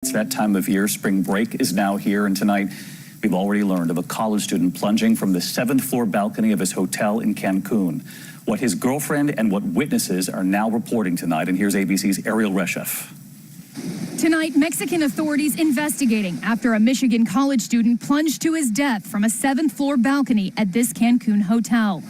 It's that time of year. Spring break is now here, and tonight we've already learned of a college student plunging from the 7th floor balcony of his hotel in Cancun. What his girlfriend and what witnesses are now reporting tonight, and here's ABC's Ariel Reshef. Tonight, Mexican authorities investigating after a Michigan college student plunged to his death from a 7th floor balcony at this Cancun hotel.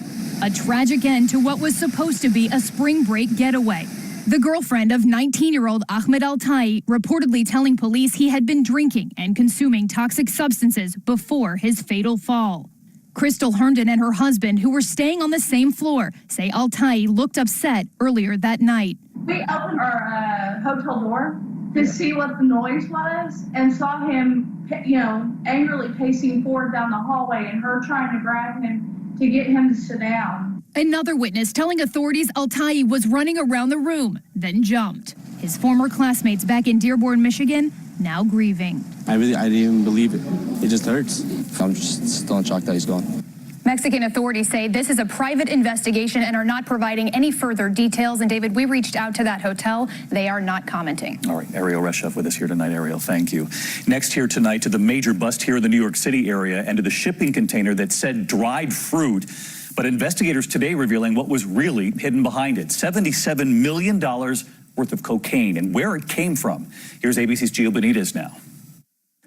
A tragic end to what was supposed to be a spring break getaway. The girlfriend of 19-year-old Ahmed Altai reportedly telling police he had been drinking and consuming toxic substances before his fatal fall. Crystal Herndon and her husband, who were staying on the same floor, say Altai looked upset earlier that night. We opened our hotel door to see what the noise was and saw him, angrily pacing forward down the hallway and her trying to grab him to get him to sit down. Another witness telling authorities Altai was running around the room, then jumped. His former classmates back in Dearborn, Michigan, now grieving. I didn't even believe it. It just hurts. I'm just still in shock that he's gone. Mexican authorities say this is a private investigation and are not providing any further details. And David, we reached out to that hotel. They are not commenting. All right, Ariel Reshef with us here tonight. Ariel, thank you. Next here tonight to the major bust here in the New York City area and to the shipping container that said dried fruit. But investigators today revealing what was really hidden behind it. $77 million worth of cocaine and where it came from. Here's ABC's Gio Benitez now.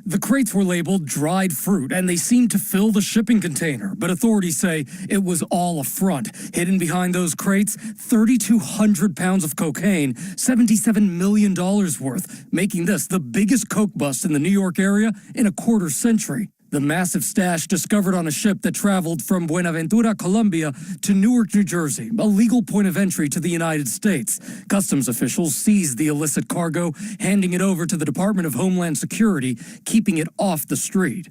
The crates were labeled dried fruit, and they seemed to fill the shipping container. But authorities say it was all a front. Hidden behind those crates, 3,200 pounds of cocaine, $77 million worth, making this the biggest coke bust in the New York area in a quarter century. The massive stash discovered on a ship that traveled from Buenaventura, Colombia to Newark, New Jersey, a legal point of entry to the United States. Customs officials seized the illicit cargo, handing it over to the Department of Homeland Security, keeping it off the street.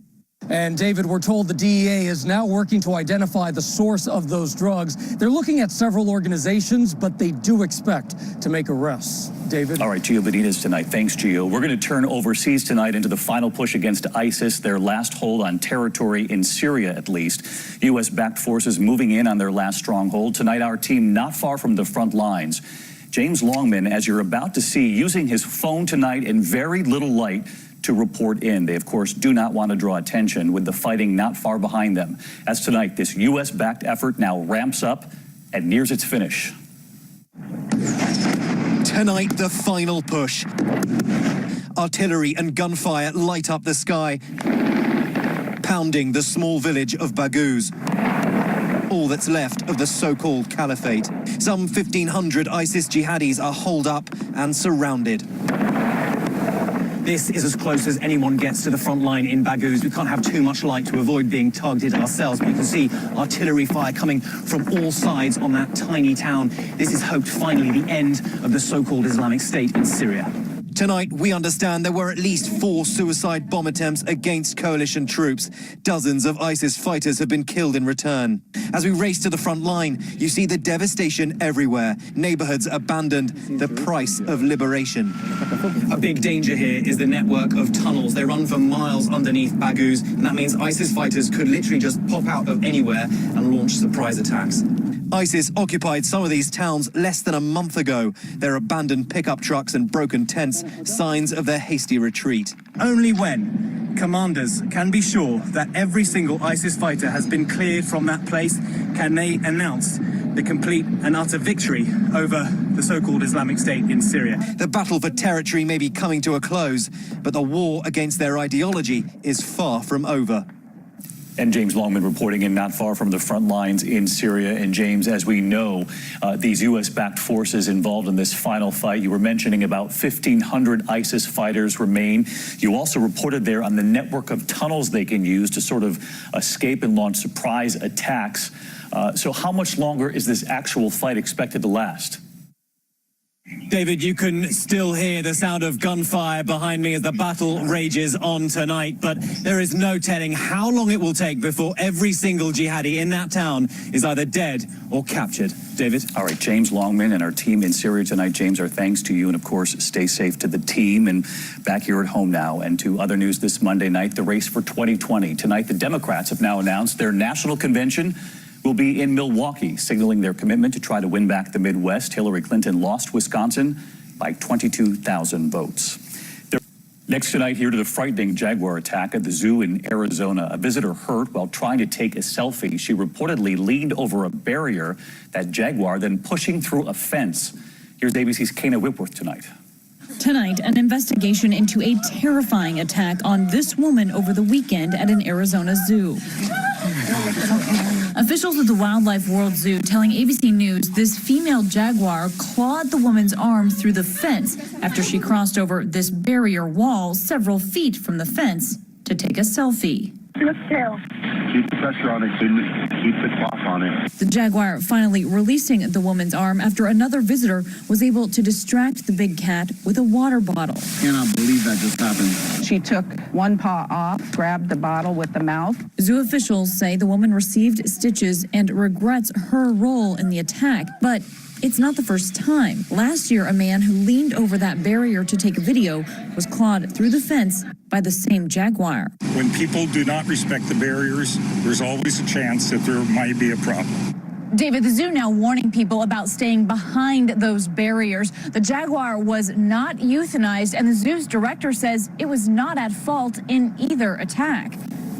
And David, we're told the DEA is now working to identify the source of those drugs. They're looking at several organizations, but they do expect to make arrests. David? All right, Gio Benitez tonight. Thanks, Gio. We're going to turn overseas tonight into the final push against ISIS, their last hold on territory in Syria, at least. U.S.-backed forces moving in on their last stronghold. Tonight, our team not far from the front lines. James Longman, as you're about to see, using his phone tonight in very little light to report in. They, of course, do not want to draw attention with the fighting not far behind them. As tonight, this U.S.-backed effort now ramps up and nears its finish. Tonight, the final push. Artillery and gunfire light up the sky, pounding the small village of Baghouz. All that's left of the so-called caliphate. Some 1,500 ISIS jihadis are holed up and surrounded. This is as close as anyone gets to the front line in Baghouz. We can't have too much light to avoid being targeted ourselves, but you can see artillery fire coming from all sides on that tiny town. This is hoped finally the end of the so-called Islamic State in Syria. Tonight, we understand there were at least 4 suicide bomb attempts against coalition troops. Dozens of ISIS fighters have been killed in return. As we race to the front line, you see the devastation everywhere. Neighborhoods abandoned, the price of liberation. A big danger here is the network of tunnels. They run for miles underneath Baghouz, and that means ISIS fighters could literally just pop out of anywhere and launch surprise attacks. ISIS occupied some of these towns less than a month ago. Their abandoned pickup trucks and broken tents, signs of their hasty retreat. Only when commanders can be sure that every single ISIS fighter has been cleared from that place can they announce the complete and utter victory over the so-called Islamic State in Syria. The battle for territory may be coming to a close, but the war against their ideology is far from over. And James Longman reporting in not far from the front lines in Syria. And James, as we know, these U.S.-backed forces involved in this final fight, you were mentioning about 1,500 ISIS fighters remain. You also reported there on the network of tunnels they can use to sort of escape and launch surprise attacks. So how much longer is this actual fight expected to last? David, you can still hear the sound of gunfire behind me as the battle rages on tonight, but there is no telling how long it will take before every single jihadi in that town is either dead or captured. David? All right, James Longman and our team in Syria tonight. James, our thanks to you, and of course, stay safe to the team. And back here at home now, and to other news this Monday night, the race for 2020. Tonight, the Democrats have now announced their national convention will be in Milwaukee, signaling their commitment to try to win back the Midwest. Hillary Clinton lost Wisconsin by 22,000 votes. Next tonight, here to the frightening Jaguar attack at the zoo in Arizona. A visitor hurt while trying to take a selfie. She reportedly leaned over a barrier, that Jaguar then pushing through a fence. Here's ABC's Kana Whitworth tonight. Tonight, an investigation into a terrifying attack on this woman over the weekend at an Arizona zoo. Officials at the Wildlife World Zoo telling ABC News this female jaguar clawed the woman's arm through the fence after she crossed over this barrier wall several feet from the fence to take a selfie. Let's tail. Keep the pressure on it. Keep the cloth on it. The jaguar finally releasing the woman's arm after another visitor was able to distract the big cat with a water bottle. Cannot believe that just happened. She took one paw off, grabbed the bottle with the mouth. Zoo officials say the woman received stitches and regrets her role in the attack, but it's not the first time. Last year, a man who leaned over that barrier to take a video was clawed through the fence by the same jaguar. When people do not respect the barriers, there's always a chance that there might be a problem. David, the zoo now warning people about staying behind those barriers. The jaguar was not euthanized, and the zoo's director says it was not at fault in either attack.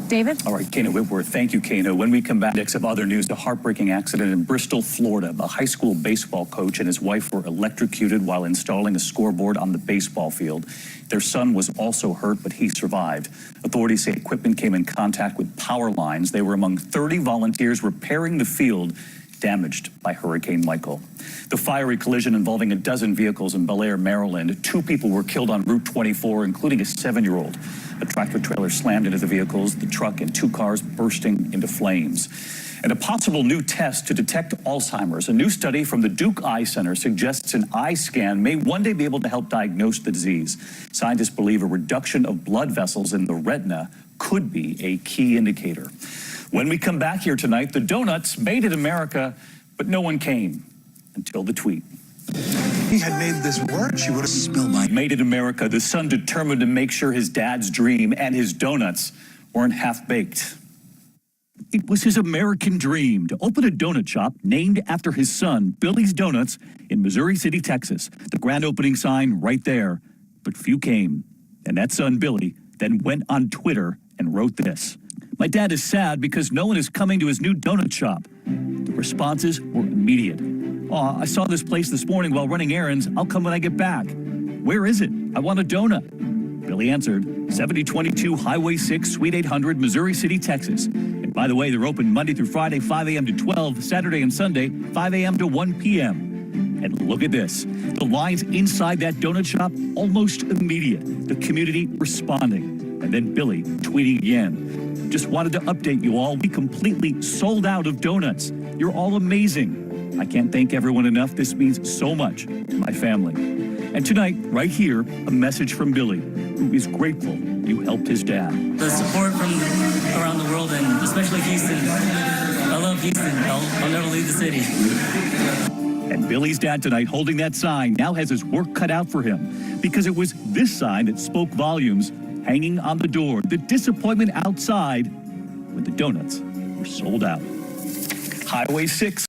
David? All right, Kana Whitworth, thank you, Kana. When we come back, some other news, a heartbreaking accident in Bristol, Florida. A high school baseball coach and his wife were electrocuted while installing a scoreboard on the baseball field. Their son was also hurt, but he survived. Authorities say equipment came in contact with power lines. They were among 30 volunteers repairing the field damaged by Hurricane Micheal. The fiery collision involving a dozen vehicles in Bel Air, Maryland. 2 people were killed on Route 24, including a 7-year-old. A tractor trailer slammed into the vehicles, the truck and 2 cars bursting into flames. And a possible new test to detect Alzheimer's. A new study from the Duke Eye Center suggests an eye scan may one day be able to help diagnose the disease. Scientists believe a reduction of blood vessels in the retina could be a key indicator. When we come back here tonight, the donuts made in America, but no one came until the tweet. He had made this work, she would have spilled my... Made in America, the son determined to make sure his dad's dream and his donuts weren't half-baked. It was his American dream to open a donut shop named after his son, Billy's Donuts, in Missouri City, Texas. The grand opening sign right there, but few came. And that son, Billy, then went on Twitter and wrote this. My dad is sad because no one is coming to his new donut shop. The responses were immediate. Oh, I saw this place this morning while running errands. I'll come when I get back. Where is it? I want a donut. Billy answered, 7022 Highway 6, Suite 800, Missouri City, Texas. And by the way, they're open Monday through Friday, 5 a.m. to 12, Saturday and Sunday, 5 a.m. to 1 p.m. And look at this. The lines inside that donut shop, almost immediate. The community responding. And then Billy tweeting again. Just wanted to update you all. We completely sold out of donuts. You're all amazing. I can't thank everyone enough. This means so much to my family. And tonight, right here, a message from Billy, who is grateful you helped his dad. The support from around the world, and especially Houston. I love Houston. I'll never leave the city. And Billy's dad tonight, holding that sign, now has his work cut out for him, because it was this sign that spoke volumes, hanging on the door. The disappointment outside when the donuts were sold out. Highway 6.